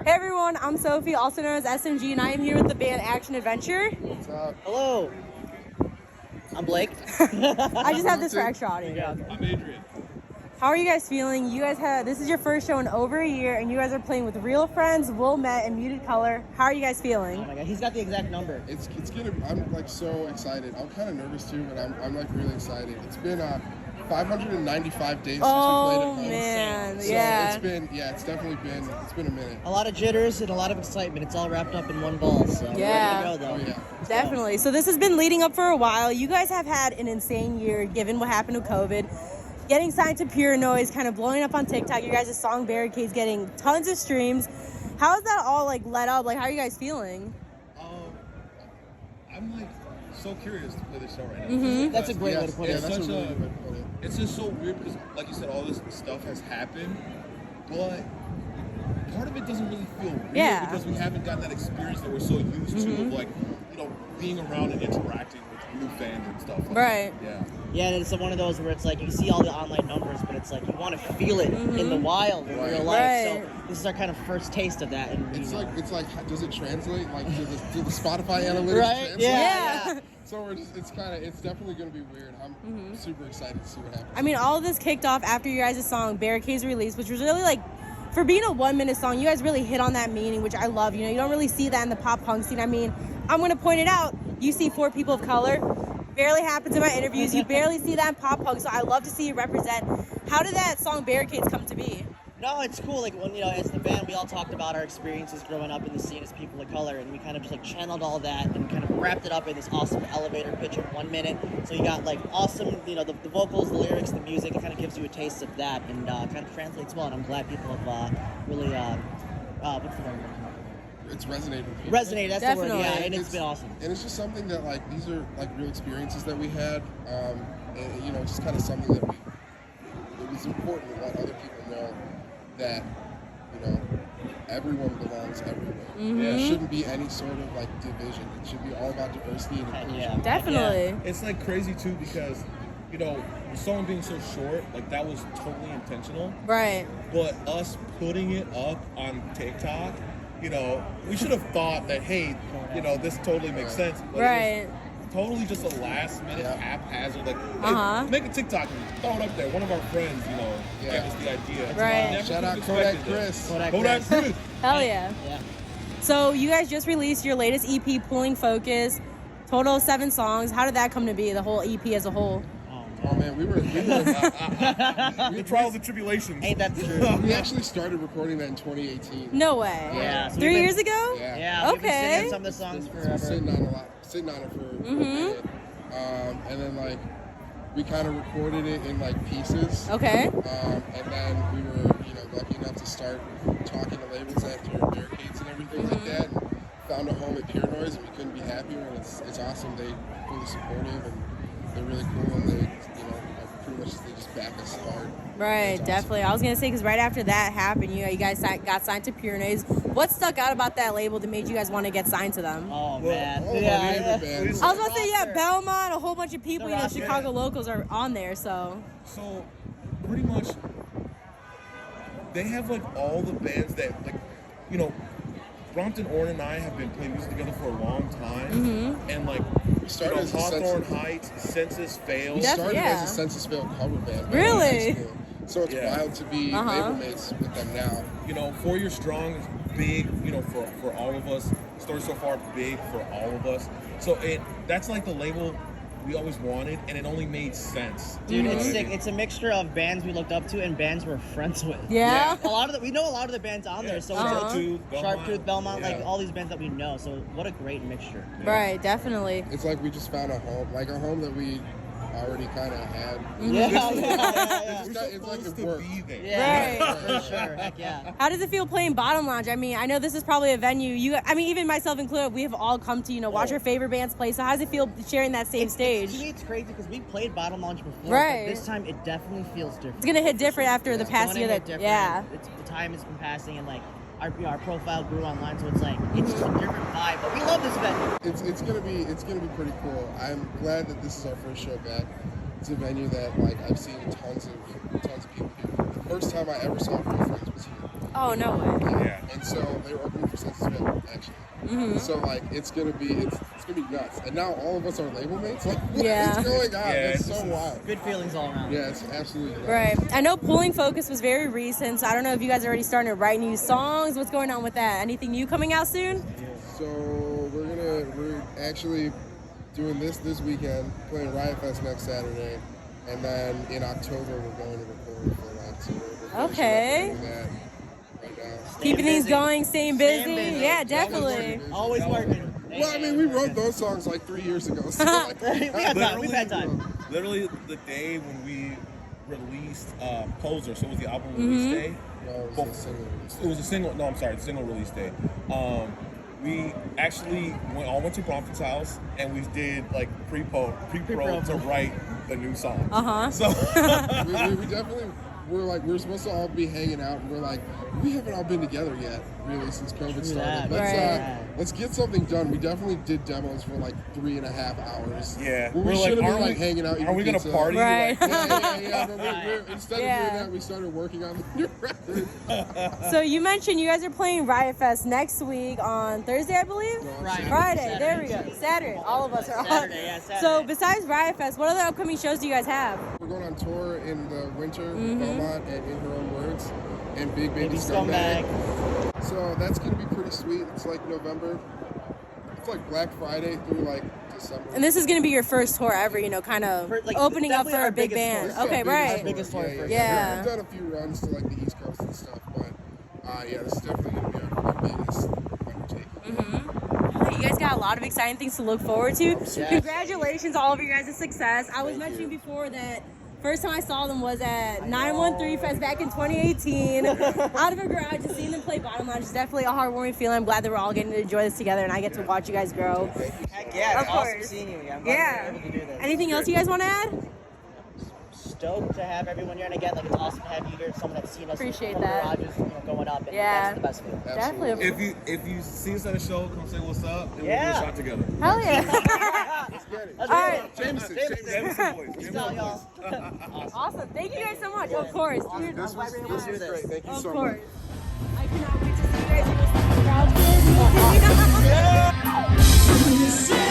Hey everyone, I'm Sophie, also known as SMG, and I am here with the band Action Adventure. What's up? Hello. I'm Blake. I just have this for extra audio. Yeah. I'm Adrian. How are you guys feeling? You guys this is your first show in over a year, and you guys are playing with Real Friends, Wilmette, and Muted Color. How are you guys feeling? Oh my god, he's got the exact number. It's gonna. I'm like so excited. I'm kind of nervous too, but I'm like really excited. It's been 595 days since we played Oh at home. man, So yeah. it's definitely been a minute. A lot of jitters and a lot of excitement. It's all wrapped up in one ball. So Yeah. ready to go Oh though. yeah. Definitely. So this has been leading up for a while. You guys have had an insane year given what happened with COVID. Getting signed to Pure Noise, kind of blowing up on TikTok. You guys' song Barricades getting tons of streams. How is that all like led up? Like, how are you guys feeling? I'm like so curious to play this show right now. Mhm. That's a great way to put it. It's that's a such really a- good way to put it. It's just so weird because, like you said, all this stuff has happened, but part of it doesn't really feel real Yeah. because we haven't gotten that experience that we're so used to of, like, you know, being around and interacting with new fans and stuff. Like Right. That. Yeah. Yeah, and it's one of those where it's like you see all the online numbers, but it's like you want to feel it in the wild, in Right. real life. Right. So this is our kind of first taste of that. And It's you know, like does it translate? Like do the Spotify analytics Right? translate? Yeah. So it's definitely gonna be weird. I'm super excited to see what happens. I mean, all of this kicked off after you guys' song Barricades released, which was really like, for being a 1 minute song, you guys really hit on that meaning, which I love. You know, you don't really see that in the pop punk scene. I mean, I'm gonna point it out. You see 4 people of color. Barely happens in my interviews. You barely see that in pop punk, so I love to see you represent. How did that song Barricades come to be? No, it's cool. Like when as the band, we all talked about our experiences growing up in the scene as people of color, and we kind of just like channeled all that and kind of wrapped it up in this awesome elevator pitch in 1 minute. So you got like awesome, the vocals, the lyrics, the music. It kind of gives you a taste of that, and kind of translates well. And I'm glad people have really what's the word? It's resonated with people. Resonated. That's the word. Definitely. Yeah, and it's been awesome. And it's just something that like these are like real experiences that we had, and you know, just kind of something that it was important to let other people know that everyone belongs everywhere. There shouldn't be any sort of like division. It should be all about diversity and inclusion. Yeah. Definitely. It's like crazy too because, you know, the song being so short, like that was totally intentional. Right. But us putting it up on TikTok, you know, we should have thought that, hey, you know, this totally makes sense. But it Right. was totally just a last minute haphazard, like, hey, Uh-huh. make a TikTok and throw it up there. One of our friends, you know, gave us the idea. Right. Never Shout out could've Kodak expected that. Chris. Kodak Chris. Hell yeah. Yeah. So you guys just released your latest EP, Pulling Focus. Total of 7 songs. How did that come to be? The whole EP as a whole. Oh man, we were The trials and tribulations. Ain't that the truth? we actually started recording that in 2018. No way. Yeah. So 3 we've been- years ago. Yeah. Yeah. We've been Okay. singing some of the songs So forever. sitting on it for a minute. And then like we kind of recorded it in like pieces. Okay. And then we were, lucky enough to start talking to labels after Barricades and everything like that. And found a home at Pure Noise, and we couldn't be happier. And it's awesome. They fully supportive, and they're really cool. And they, pretty much they just back us hard. Right, It's awesome. definitely. I was gonna say because right after that happened, you guys got signed to Pure Noise. What stuck out about that label that made you guys want to get signed to them? Oh man. all of our favorite bands. I was about to say, yeah, Belmont, a whole bunch of people, The roster. Chicago locals are on there. So So, pretty much, they have like all the bands that, like, you know, Brompton Orn and I have been playing music together for a long time, and like, started as a Hawthorne Census- Heights, Census Failed. We That's- started yeah. as a Census Failed cover band. Really? in high school. So it's Yeah. wild to be label mates with them now. You know, 4 Year Strong is big, you know, for all of us. Story So Far, big for all of us. So that's like the label we always wanted, and it only made sense. Dude, You know it's what I sick. mean? It's a mixture of bands we looked up to and bands we're friends with. yeah. We know a lot of the bands on there. So Sharptooth, it's Sharptooth, Belmont, yeah. like all these bands that we know. So what a great mixture. Right, definitely. It's like we just found a home, like a home that we already kind of had. Yeah, yeah. It's, We're got, it's like supposed it to worked. be there. Yeah, Right. for sure. Heck yeah. How does it feel playing Bottom Lounge? I mean, I know this is probably a venue. Even myself included, we have all come to watch our favorite bands play. So how does it feel sharing that same stage? To me, it's crazy because we played Bottom Launch before. Right. But this time, it definitely feels different. It's gonna hit different after the It's past gonna year. hit That different. yeah. The time has been passing, and like our profile grew online, so it's like it's just a different vibe. But we love this venue. It's gonna be pretty cool. I'm glad that this is our first show back. It's a venue that like I've seen tons of people here. The first time I ever saw Real Friends was here. Oh, no way. Yeah. And so they were opening for Census actually. So like it's gonna be nuts. And now all of us are label mates. Like what Yeah. is going on? Yeah, It's this so is- wild. Good feelings all around. Yeah, it's absolutely nuts. Right. I know Pulling Focus was very recent, so I don't know if you guys are already starting to write new songs. What's going on with that? Anything new coming out soon? So we're actually doing this weekend, playing Riot Fest next Saturday, and then in October we're going to record for that. So we're finishing Okay. up doing that right now. Keeping things busy. going, staying busy. Staying busy. Yeah, definitely. Always working. Well, I mean, we wrote those songs like 3 years ago. So like, We had time. We've had time. Literally the day when we released Poser, so it was the album release day. No, it was a single release. It was a single. No, I'm sorry, the single release day. We actually went to Brompton's house and we did like pre-pro to write the new song. So we definitely we were supposed to all be hanging out, and we're like, we haven't all been together yet, really, since COVID started. Right. Let's get something done. We definitely did demos for like 3.5 hours. yeah, Well, we're we like, should have been aren't like we- hanging out. Are eating we gonna pizza. party? Right. Like, Yeah. But instead Yeah. of doing that, we started working on the new record. So you mentioned you guys are playing Riot Fest next week on Thursday, I believe? Friday. There we go. Saturday. All of us are on. Saturday, yeah, Saturday. So besides Riot Fest, what other upcoming shows do you guys have? We're going on tour in the winter with Mm-hmm. Belmont and In Her Own Words and Big Baby Baby Scumbag. Scumbag. So that's gonna be pretty sweet. It's like November. It's like Black Friday through like December. And this is going to be your first tour ever, you know, kind of For, like, opening up definitely for our a big biggest band. tour. Okay, This is our right. biggest tour for Yeah. We've done a few runs to like the East Coast and stuff, but yeah, this is definitely gonna be our biggest undertaking. You guys got a lot of exciting things to look forward to. Congratulations on all of your guys' success. I was mentioning before that first time I saw them was at 913 Fest back in 2018. Out of a garage and seeing them play Bottom Lounge is definitely a heartwarming feeling. I'm glad that we're all getting to enjoy this together and I get to watch you guys grow. Heck yeah, it's Of awesome course. seeing you again. I'm glad Yeah. we were able to do this. Anything else you guys want to add? Stoked to have everyone here, and again, like it's awesome to have you here. Someone that's seen us Appreciate from that. garages, going up, and Yeah. that's the best feeling. Definitely. if you see us at a show, come say what's up, and Yeah. we'll do a shot together. Hell yeah. Let's get it. Let's All do right. it. Jameson. Jameson boys. Peace Jameson out, boys. y'all. Awesome. Thank you guys so much. Of course. Dude, This was do great. this. Thank you of so course. much. I cannot wait to see you guys. You guys crowd.